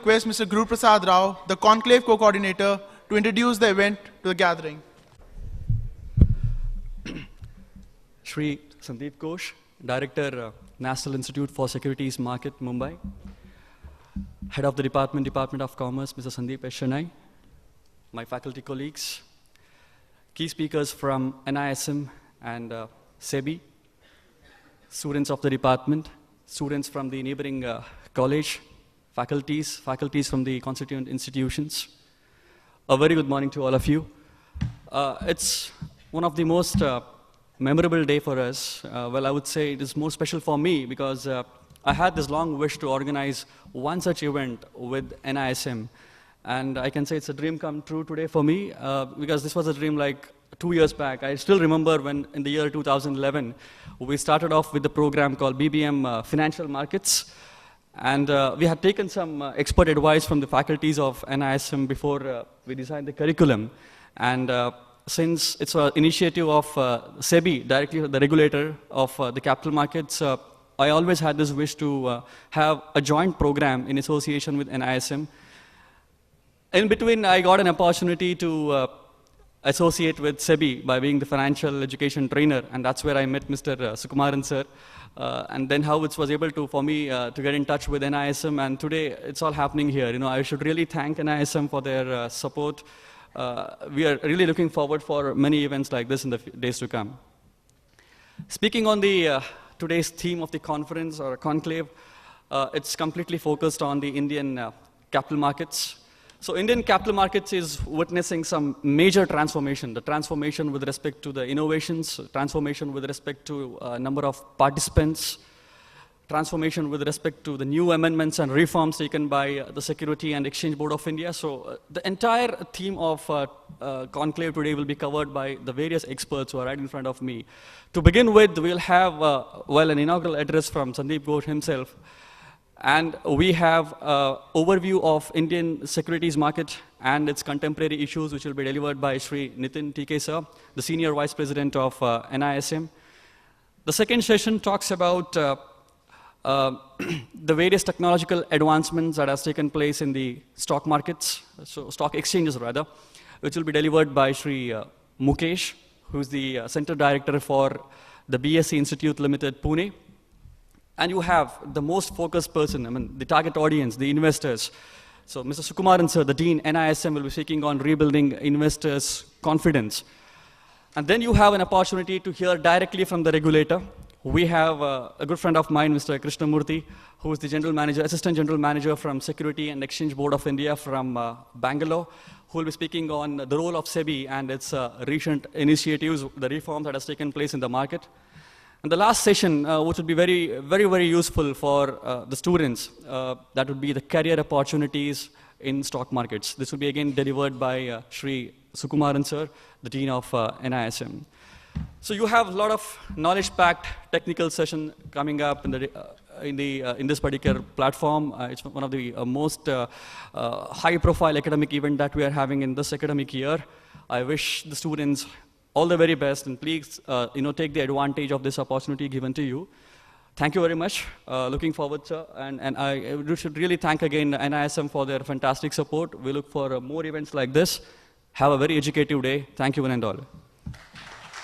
request Mr. Guru Prasad Rao, the Conclave Co-Coordinator, to introduce the event to the gathering. Shri Sandeep Ghosh, Director, National Institute for Securities Market, Mumbai. Head of the Department of Commerce, Mr. Sandeep S. Shenoy. My faculty colleagues, key speakers from NISM and SEBI, students of the department, students from the neighboring college, faculties from the constituent institutions. A very good morning to all of you. It's one of the most memorable day for us. Well, I would say it is more special for me because I had this long wish to organize one such event with NISM. And I can say it's a dream come true today for me because this was a dream like 2 years back. I still remember when in the year 2011, we started off with the program called BBM Financial Markets. And we had taken some expert advice from the faculties of NISM before we designed the curriculum. And since it's an initiative of SEBI, directly the regulator of the capital markets, I always had this wish to have a joint program in association with NISM. In between, I got an opportunity to associate with SEBI by being the financial education trainer, and that's where I met Mr. Sukumaran sir. And then how it was able to, for me, to get in touch with NISM, and today it's all happening here. You know, I should really thank NISM for their support. We are really looking forward for many events like this in the days to come. Speaking on the today's theme of the conference or conclave, it's completely focused on the Indian capital markets. So Indian capital markets is witnessing some major transformation, the transformation with respect to the innovations, transformation with respect to number of participants, transformation with respect to the new amendments and reforms taken by the Security and Exchange Board of India. So the entire theme of conclave today will be covered by the various experts who are right in front of me. To begin with, we'll have, well, an inaugural address from Sandeep Ghosh himself. And we have an overview of Indian securities market and its contemporary issues, which will be delivered by Shri Nitin TK sir, the Senior Vice President of NISM. The second session talks about the various technological advancements that has taken place in the stock markets, so stock exchanges rather, which will be delivered by Shri Mukesh, who is the Center Director for the BSc Institute Limited, Pune. And you have the most focused person, I mean, the target audience, the investors. So Mr. Sukumaran sir, the Dean, NISM, will be speaking on rebuilding investors' confidence. And then you have an opportunity to hear directly from the regulator. We have a good friend of mine, Mr. Krishnamurthy, who is the General Manager, Assistant General Manager from Security and Exchange Board of India from Bangalore, who will be speaking on the role of SEBI and its recent initiatives, the reforms that has taken place in the market. And the last session, which would be very useful for the students, that would be the career opportunities in stock markets. This will be again delivered by Shri Sukumaran sir, the Dean of NISM. So you have a lot of knowledge-packed technical session coming up in this particular platform. It's one of the most high-profile academic event that we are having in this academic year. I wish the students all the very best, and please, take the advantage of this opportunity given to you. Thank you very much. Looking forward, sir. And I should really thank again NISM for their fantastic support. We look for more events like this. Have a very educative day. Thank you one and all.